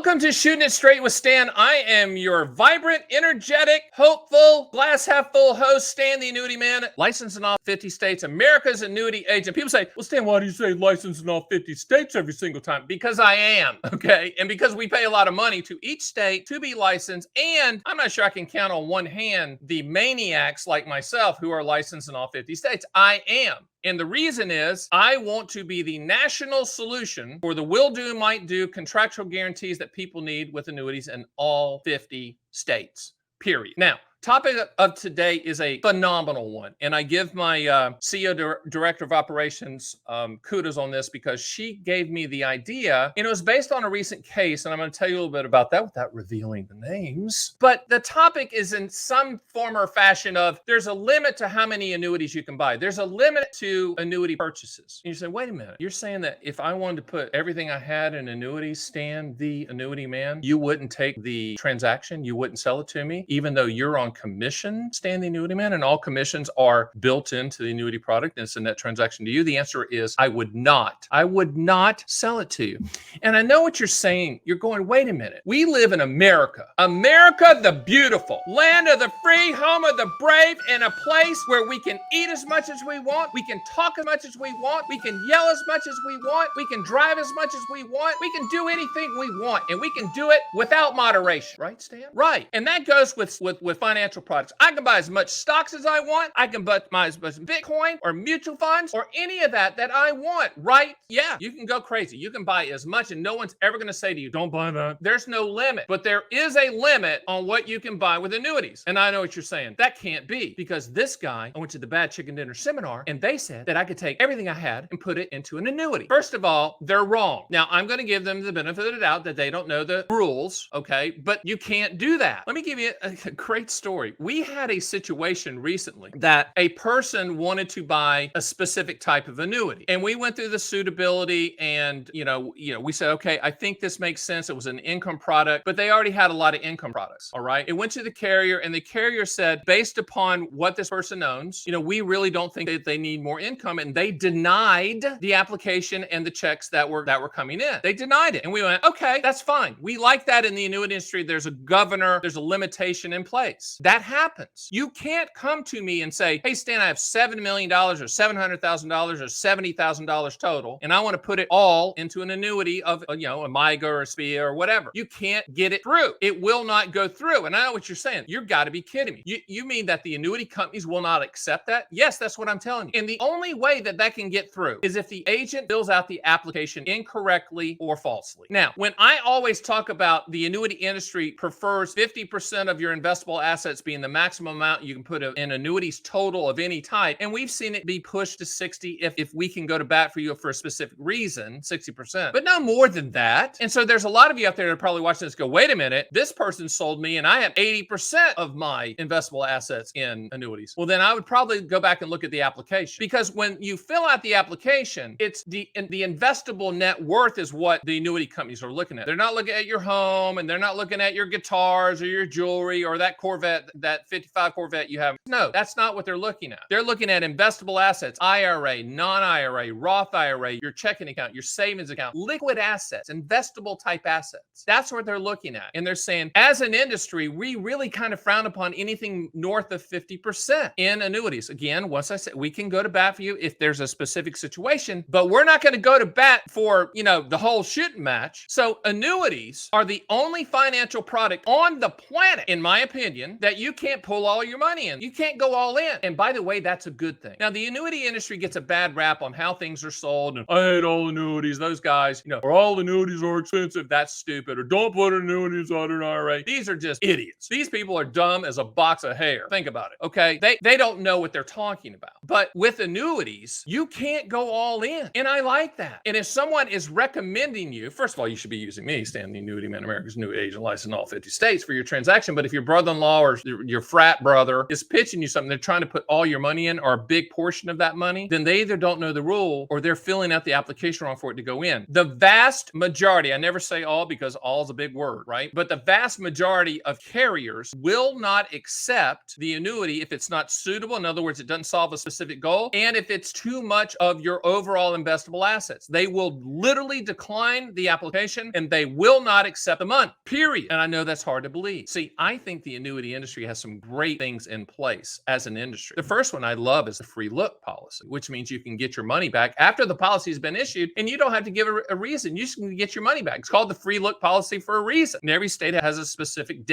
Welcome to Shootin' It Straight with Stan. I am your vibrant, energetic, hopeful, glass half full host, Stan the Annuity Man, licensed in all 50 states, America's annuity agent. People say, well, Stan, why do you say licensed in all 50 states every single time? Because I am, okay? And because we pay a lot of money to each state to be licensed, and I'm not sure I can count on one hand the maniacs like myself who are licensed in all 50 states. I am. And the reason is I want to be the national solution for the will do, might do contractual guarantees that people need with annuities in all 50 states, period. Now, topic of today is a phenomenal one. And I give my CEO, Director of Operations, kudos on this because she gave me the idea. And it was based on a recent case. And I'm going to tell you a little bit about that without revealing the names. But the topic is in some form or fashion of there's a limit to how many annuities you can buy. There's a limit to annuity purchases. And you say, wait a minute. You're saying that if I wanted to put everything I had in annuities, Stan the Annuity Man, you wouldn't take the transaction? You wouldn't sell it to me? Even though you're on commission, Stan the Annuity Man, and all commissions are built into the annuity product and it's a net transaction to you? The answer is I would not. I would not sell it to you. And I know what you're saying. You're going, wait a minute. We live in America. America the beautiful. Land of the free, home of the brave, and a place where we can eat as much as we want. We can talk as much as we want. We can yell as much as we want. We can drive as much as we want. We can do anything we want. And we can do it without moderation. Right, Stan? Right. And that goes with financial products. I can buy as much stocks as I want. I can buy as much Bitcoin or mutual funds or any of that I want, right? Yeah, you can go crazy. You can buy as much and no one's ever going to say to you, don't buy that. There's no limit, but there is a limit on what you can buy with annuities. And I know what you're saying. That can't be because this guy, I went to the Bad Chicken Dinner seminar and they said that I could take everything I had and put it into an annuity. First of all, they're wrong. Now, I'm going to give them the benefit of the doubt that they don't know the rules, okay? But you can't do that. Let me give you a great story. We had a situation recently that a person wanted to buy a specific type of annuity. And we went through the suitability and, we said, okay, I think this makes sense. It was an income product, but they already had a lot of income products. All right. It went to the carrier and the carrier said, based upon what this person owns, we really don't think that they need more income. And they denied the application and the checks that were coming in. They denied it. And we went, okay, that's fine. We like that in the annuity industry. There's a governor, there's a limitation in place. That happens. You can't come to me and say, hey, Stan, I have $7 million or $700,000 or $70,000 total, and I want to put it all into an annuity of, a MIGA or a SPIA or whatever. You can't get it through. It will not go through. And I know what you're saying. You've got to be kidding me. You mean that the annuity companies will not accept that? Yes, that's what I'm telling you. And the only way that can get through is if the agent fills out the application incorrectly or falsely. Now, when I always talk about the annuity industry prefers 50% of your investable assets being the maximum amount you can put in annuities total of any type. And we've seen it be pushed to 60 if we can go to bat for you for a specific reason, 60%, but no more than that. And so there's a lot of you out there that are probably watching this go, wait a minute, this person sold me and I have 80% of my investable assets in annuities. Well, then I would probably go back and look at the application because when you fill out the application, it's the investable net worth is what the annuity companies are looking at. They're not looking at your home and they're not looking at your guitars or your jewelry or that Corvette, that 55 Corvette you have. No, that's not what they're looking at. They're looking at investable assets, IRA, non-IRA, Roth IRA, your checking account, your savings account, liquid assets, investable type assets. That's what they're looking at. And they're saying, as an industry, we really kind of frown upon anything north of 50% in annuities. Again, once I said, we can go to bat for you if there's a specific situation, but we're not going to go to bat for, the whole shooting match. So annuities are the only financial product on the planet, in my opinion, that you can't pull all your money in. You can't go all in. And by the way, that's a good thing. Now, the annuity industry gets a bad rap on how things are sold. And I hate all annuities. Those guys, or all annuities are expensive. That's stupid. Or don't put annuities on an IRA. These are just idiots. These people are dumb as a box of hair. Think about it. Okay. They don't know what they're talking about. But with annuities, you can't go all in. And I like that. And if someone is recommending you, first of all, you should be using me, Stan the Annuity Man, America's new agent licensed in all 50 states for your transaction. But if your brother-in-law or your frat brother is pitching you something, they're trying to put all your money in or a big portion of that money, then they either don't know the rule or they're filling out the application wrong for it to go in. The vast majority, I never say all because all is a big word, right? But the vast majority of carriers will not accept the annuity if it's not suitable. In other words, it doesn't solve a specific goal. And if it's too much of your overall investable assets, they will literally decline the application and they will not accept the money, period. And I know that's hard to believe. See, I think the annuity industry has some great things in place as an industry. The first one I love is the free look policy, which means you can get your money back after the policy has been issued and you don't have to give a reason. You just can get your money back. It's called the free look policy for a reason. And every state has a specific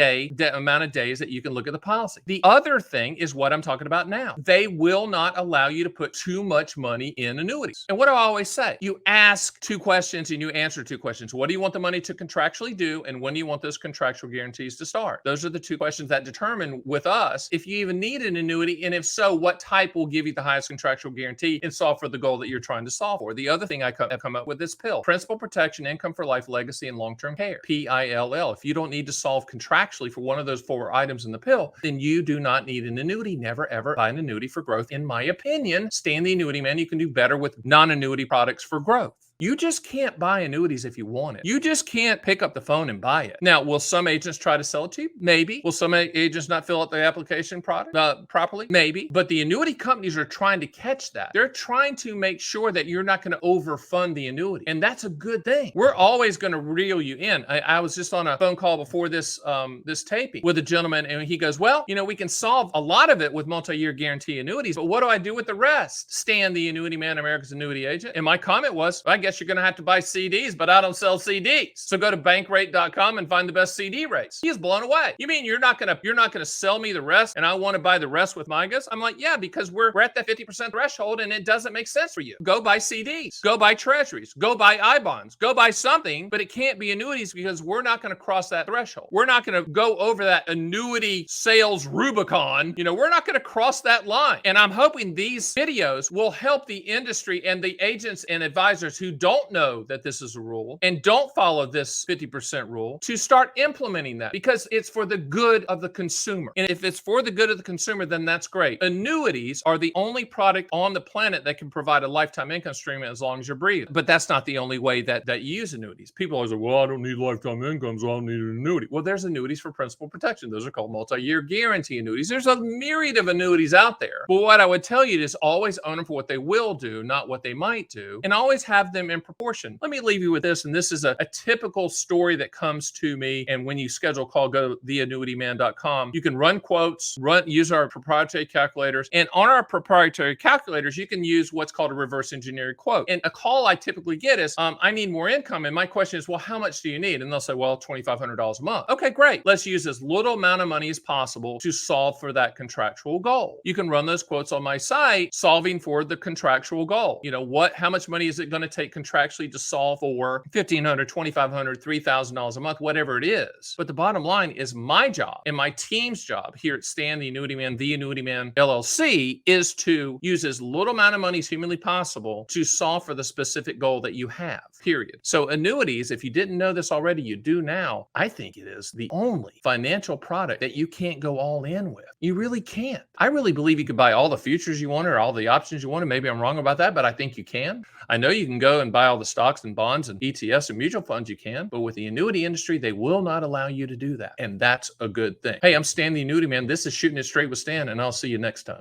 amount of days that you can look at the policy. The other thing is what I'm talking about now. They will not allow you to put too much money in annuities. And what do I always say? You ask 2 questions and you answer 2 questions. What do you want the money to contractually do? And when do you want those contractual guarantees to start? Those are the 2 questions that determine with us if you even need an annuity. And if so, what type will give you the highest contractual guarantee and solve for the goal that you're trying to solve for. The other thing I come up with is PIL, principal protection, income for life, legacy, and long-term care, PILL. If you don't need to solve contractually for one of those 4 items in the PIL, then you do not need an annuity. Never, ever buy an annuity for growth. In my opinion, Stan the Annuity Man, you can do better with non-annuity products for growth. You just can't buy annuities if you want it. You just can't pick up the phone and buy it. Now, will some agents try to sell it to you? Maybe. Will some agents not fill out the application properly? Maybe. But the annuity companies are trying to catch that. They're trying to make sure that you're not going to overfund the annuity. And that's a good thing. We're always going to reel you in. I was just on a phone call before this taping with a gentleman, and he goes, well, we can solve a lot of it with multi-year guarantee annuities, but what do I do with the rest? Stan the Annuity Man, America's annuity agent. And my comment was, I guess you're going to have to buy CDs, but I don't sell CDs. So go to bankrate.com and find the best CD rates. He is blown away. You mean you're not going to sell me the rest and I want to buy the rest with MIGAs? I'm like, yeah, because we're at that 50% threshold and it doesn't make sense for you. Go buy CDs, go buy treasuries, go buy I-bonds, go buy something, but it can't be annuities because we're not going to cross that threshold. We're not going to go over that annuity sales Rubicon. We're not going to cross that line. And I'm hoping these videos will help the industry and the agents and advisors who don't know that this is a rule and don't follow this 50% rule to start implementing that because it's for the good of the consumer. And if it's for the good of the consumer, then that's great. Annuities are the only product on the planet that can provide a lifetime income stream as long as you're breathing. But that's not the only way that you use annuities. People always say, well, I don't need lifetime income, so I don't need an annuity. Well, there's annuities for principal protection. Those are called multi-year guarantee annuities. There's a myriad of annuities out there. But what I would tell you is always own them for what they will do, not what they might do, and always have them in proportion. Let me leave you with this, and this is a typical story that comes to me, and when you schedule a call, go to theannuityman.com. You can run quotes, use our proprietary calculators, and on our proprietary calculators, you can use what's called a reverse engineering quote. And a call I typically get is, I need more income, and my question is, well, how much do you need? And they'll say, well, $2,500 a month. Okay, great. Let's use as little amount of money as possible to solve for that contractual goal. You can run those quotes on my site, solving for the contractual goal. How much money is it going to take contractually to solve for $1,500, $2,500, $3,000 a month, whatever it is. But the bottom line is my job and my team's job here at Stan the Annuity Man, the Annuity Man LLC, is to use as little amount of money as humanly possible to solve for the specific goal that you have, period. So annuities, if you didn't know this already, you do now. I think it is the only financial product that you can't go all in with. You really can't. I really believe you could buy all the futures you want or all the options you want. And maybe I'm wrong about that, but I think you can. I know you can go and buy all the stocks and bonds and ETFs and mutual funds, you can, but with the annuity industry, they will not allow you to do that. And that's a good thing. Hey, I'm Stan the Annuity Man. This is Shooting It Straight with Stan, and I'll see you next time.